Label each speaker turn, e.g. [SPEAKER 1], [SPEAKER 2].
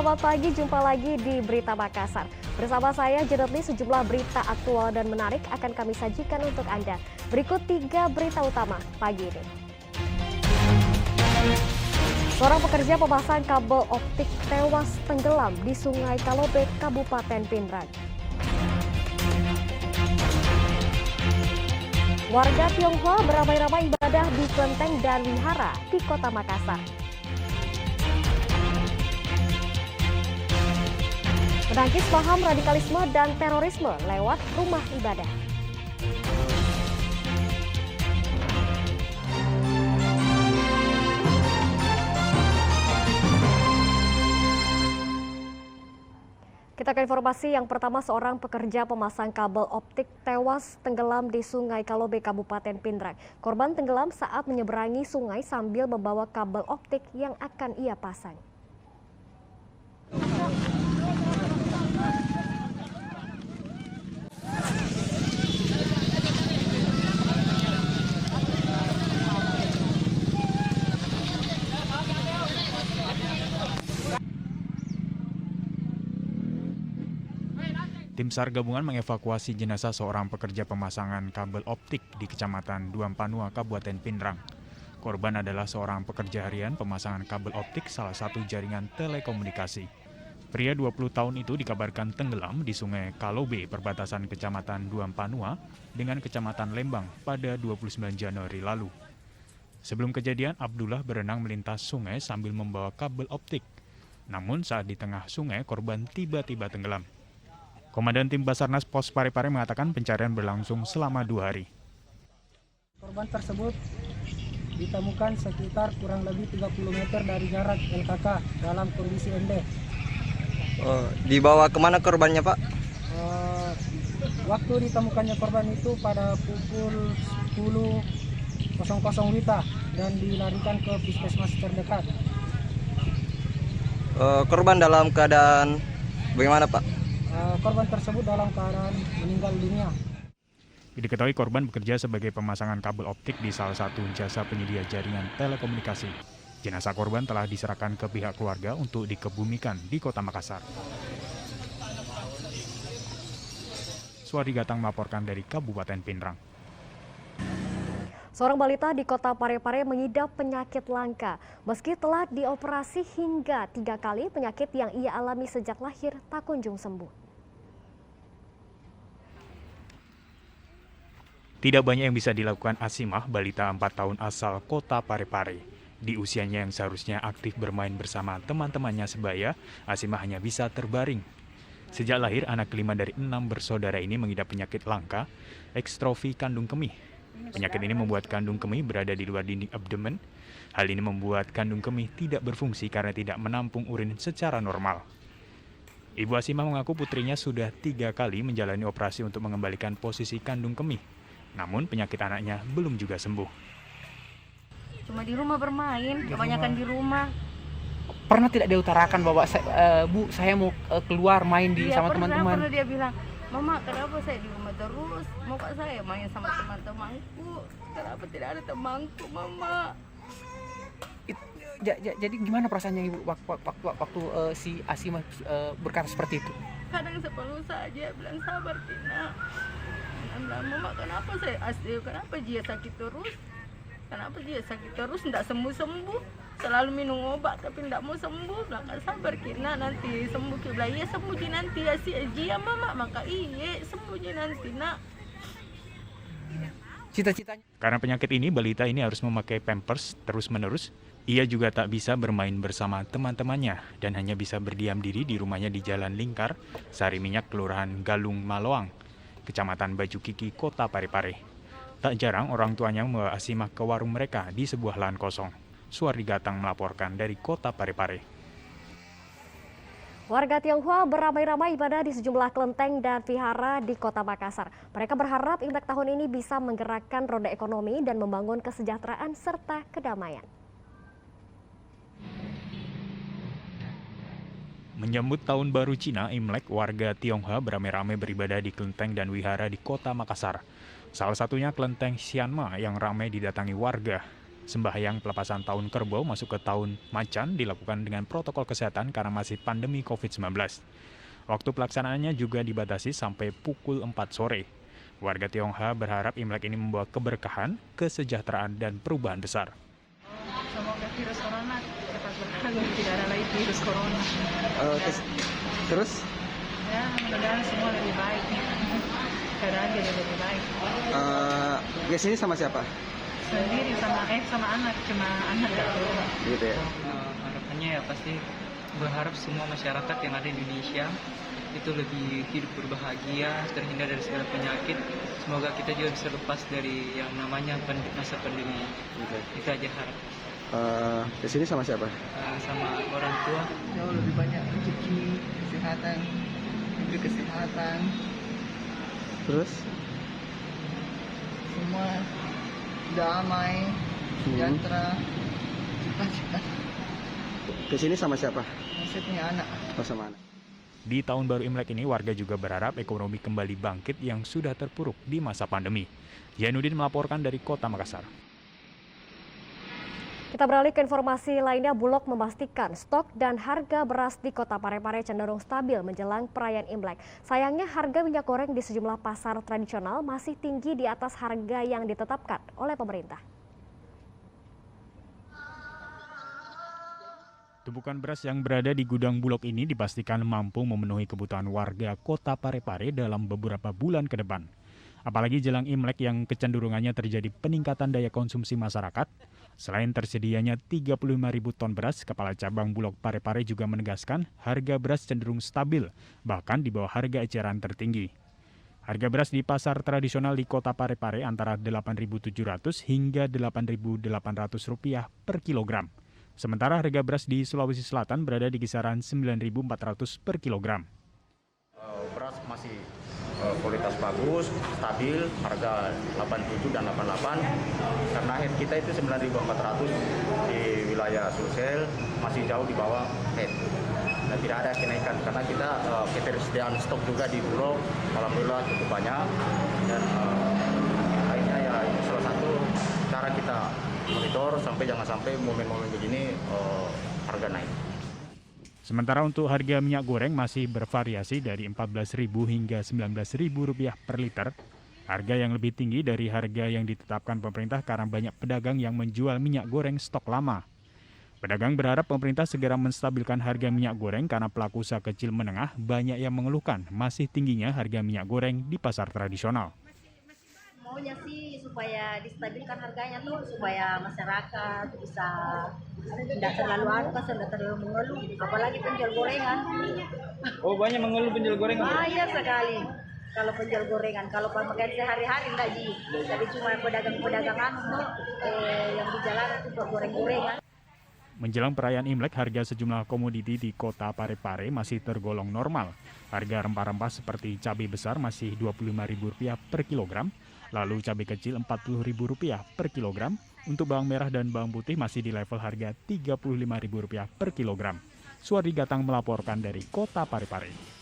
[SPEAKER 1] selamat pagi. Jumpa lagi di Berita Makassar. Bersama saya, Jenetli, sejumlah berita aktual dan menarik akan kami sajikan untuk Anda. Berikut 3 berita utama pagi ini. Seorang pekerja pemasang kabel optik tewas tenggelam di Sungai Kalobe, Kabupaten Pindrang. Warga Tionghoa beramai-ramai ibadah di kelenteng dan wihara di Kota Makassar. Menangkis paham radikalisme dan terorisme lewat rumah ibadah. Kita ke informasi yang pertama, seorang pekerja pemasang kabel optik tewas tenggelam di Sungai Kalobe, Kabupaten Pindrang. Korban tenggelam saat menyeberangi sungai sambil membawa kabel optik yang akan ia pasang.
[SPEAKER 2] Tim SAR gabungan mengevakuasi jenazah seorang pekerja pemasangan kabel optik di Kecamatan Duampanua, Kabupaten Pindrang. Korban adalah seorang pekerja harian pemasangan kabel optik salah satu jaringan telekomunikasi. Pria 20 tahun itu dikabarkan tenggelam di Sungai Kalobe, perbatasan Kecamatan Duampanua dengan Kecamatan Lembang pada 29 Januari lalu. Sebelum kejadian, Abdullah berenang melintas sungai sambil membawa kabel optik. Namun saat di tengah sungai, korban tiba-tiba tenggelam. Komandan Tim Basarnas Pos Parepare mengatakan pencarian berlangsung selama 2 hari.
[SPEAKER 3] Korban tersebut ditemukan sekitar kurang lebih 30 meter dari jarak LKK dalam kondisi endeh.
[SPEAKER 4] Dibawa kemana korbannya, Pak?
[SPEAKER 3] Waktu ditemukannya korban itu pada pukul 10.00 WITA dan dilarikan ke puskesmas terdekat.
[SPEAKER 4] Korban dalam keadaan bagaimana, Pak?
[SPEAKER 3] Korban tersebut dalam keadaan meninggal dunia.
[SPEAKER 2] Diketahui korban bekerja sebagai pemasangan kabel optik di salah satu jasa penyedia jaringan telekomunikasi. Jenazah korban telah diserahkan ke pihak keluarga untuk dikebumikan di Kota Makassar. Suari Gatang melaporkan dari Kabupaten Pindrang.
[SPEAKER 1] Seorang balita di Kota Parepare mengidap penyakit langka. Meski telah dioperasi hingga 3 kali, penyakit yang ia alami sejak lahir tak kunjung sembuh.
[SPEAKER 2] Tidak banyak yang bisa dilakukan Asimah, balita 4 tahun asal Kota Parepare. Di usianya yang seharusnya aktif bermain bersama teman-temannya sebaya, Asimah hanya bisa terbaring. Sejak lahir, anak kelima dari 6 bersaudara ini mengidap penyakit langka, ekstrofi kandung kemih. Penyakit ini membuat kandung kemih berada di luar dinding abdomen. Hal ini membuat kandung kemih tidak berfungsi karena tidak menampung urin secara normal. Ibu Asimah mengaku putrinya sudah 3 kali menjalani operasi untuk mengembalikan posisi kandung kemih. Namun penyakit anaknya belum juga sembuh.
[SPEAKER 5] Cuma di rumah bermain, kebanyakan di rumah.
[SPEAKER 6] Pernah tidak diutarakan bahwa Bu, saya mau keluar main sama teman-teman?
[SPEAKER 5] Pernah dia bilang, Mama, kenapa saya di rumah terus? Mau kak saya main sama teman-temanku? Kenapa tidak ada temanku, Mama?
[SPEAKER 6] Jadi gimana perasaannya Ibu waktu si Asimah berkata seperti itu?
[SPEAKER 5] Kadang sepenuh saja bilang sabar Tina. Mama, kenapa dia sakit terus? Kenapa dia sakit terus? Tidak sembuh-sembuh. Selalu minum obat tapi tidak mau sembuh. Belakang sabar Kina, nanti sembuh. Kibla iya sembuh nanti ya Mama. Maka iya sembuh nanti nak.
[SPEAKER 6] Cita-citanya.
[SPEAKER 2] Karena penyakit ini, balita ini harus memakai pampers terus-menerus. Ia juga tak bisa bermain bersama teman-temannya dan hanya bisa berdiam diri di rumahnya di Jalan Lingkar, Sari Minyak, Kelurahan Galung Maloang, Kecamatan Baju Kiki, Kota Parepare. Tak jarang orang tuanya membawa Asimah ke warung mereka di sebuah lahan kosong. Suari Gatang melaporkan dari Kota Parepare.
[SPEAKER 1] Warga Tionghoa beramai-ramai ibadah di sejumlah kelenteng dan vihara di Kota Makassar. Mereka berharap Imlek tahun ini bisa menggerakkan roda ekonomi dan membangun kesejahteraan serta kedamaian.
[SPEAKER 2] Menyambut Tahun Baru Cina, Imlek, warga Tionghoa beramai-ramai beribadah di kelenteng dan wihara di Kota Makassar. Salah satunya kelenteng Sianma yang ramai didatangi warga. Sembahyang pelepasan tahun kerbau masuk ke tahun macan dilakukan dengan protokol kesehatan karena masih pandemi COVID-19. Waktu pelaksanaannya juga dibatasi sampai pukul 4 sore. Warga Tionghoa berharap Imlek ini membawa keberkahan, kesejahteraan, dan perubahan besar.
[SPEAKER 5] Semoga virus corona cepat berlalu, tidak ada lagi virus corona.
[SPEAKER 4] Terus
[SPEAKER 5] Ya, mudah-mudahan semua lebih baik. Keadaan jadi lebih baik.
[SPEAKER 4] guys ini sama siapa?
[SPEAKER 5] Sendiri sama anak, cuma anak gak di rumah.
[SPEAKER 4] Gitu ya.
[SPEAKER 7] Harapannya ya pasti berharap semua masyarakat yang ada di Indonesia itu lebih hidup berbahagia, terhindar dari segala penyakit. Semoga kita juga bisa lepas dari yang namanya masa pandemi. Itu aja harap.
[SPEAKER 4] Kesini sama siapa?
[SPEAKER 7] Sama orang tua.
[SPEAKER 8] Jauh lebih banyak rezeki, kesehatan, diberi kesehatan,
[SPEAKER 4] Terus?
[SPEAKER 8] semua damai, sejahtera, cita-cita.
[SPEAKER 4] Kesini sama siapa?
[SPEAKER 8] Saya punya anak.
[SPEAKER 4] Oh, sama anak.
[SPEAKER 2] Di tahun baru Imlek ini, warga juga berharap ekonomi kembali bangkit yang sudah terpuruk di masa pandemi. Zainuddin melaporkan dari Kota Makassar.
[SPEAKER 1] Kita beralih ke informasi lainnya. Bulog memastikan stok dan harga beras di Kota Parepare cenderung stabil menjelang perayaan Imlek. Sayangnya harga minyak goreng di sejumlah pasar tradisional masih tinggi di atas harga yang ditetapkan oleh pemerintah.
[SPEAKER 2] Tumpukan beras yang berada di gudang Bulog ini dipastikan mampu memenuhi kebutuhan warga Kota Parepare dalam beberapa bulan ke depan. Apalagi jelang Imlek yang kecenderungannya terjadi peningkatan daya konsumsi masyarakat. Selain tersedianya 35.000 ton beras, Kepala Cabang Bulog Parepare juga menegaskan harga beras cenderung stabil, bahkan di bawah harga eceran tertinggi. Harga beras di pasar tradisional di Kota Parepare antara Rp8.700 hingga Rp8.800 per kilogram. Sementara harga beras di Sulawesi Selatan berada di kisaran Rp9.400 per kilogram.
[SPEAKER 9] Beras masih kualitas bagus, stabil, harga 87 dan 88. Karena head kita itu 9.400 di wilayah Sulsel, masih jauh di bawah head. Dan tidak ada kenaikan karena kita ketersediaan stok juga di Bulog, alhamdulillah cukup banyak. Dan akhirnya ya itu salah satu cara kita monitor sampai jangan sampai momen-momen begini harga naik.
[SPEAKER 2] Sementara untuk harga minyak goreng masih bervariasi dari Rp14.000 hingga Rp19.000 per liter. Harga yang lebih tinggi dari harga yang ditetapkan pemerintah karena banyak pedagang yang menjual minyak goreng stok lama. Pedagang berharap pemerintah segera menstabilkan harga minyak goreng karena pelaku usaha kecil menengah banyak yang mengeluhkan masih tingginya harga minyak goreng di pasar tradisional.
[SPEAKER 10] Maunya sih supaya distabilkan harganya tuh supaya masyarakat bisa tidak terlalu tidak terlalu mengeluh, apalagi penjual gorengan.
[SPEAKER 7] Oh, banyak mengeluh penjual gorengan.
[SPEAKER 10] Banyak sekali kalau penjual gorengan, kalau pemakaian sehari-hari enggak ji, tapi cuma pedagang-pedagang yang di jalan itu goreng-gorengan.
[SPEAKER 2] Menjelang perayaan Imlek, harga sejumlah komoditi di Kota Parepare masih tergolong normal. Harga rempah-rempah seperti cabai besar masih Rp25.000 per kilogram, lalu cabai kecil Rp40.000 per kilogram. Untuk bawang merah dan bawang putih masih di level harga Rp35.000 per kilogram. Suardi Gatang melaporkan dari Kota Parepare.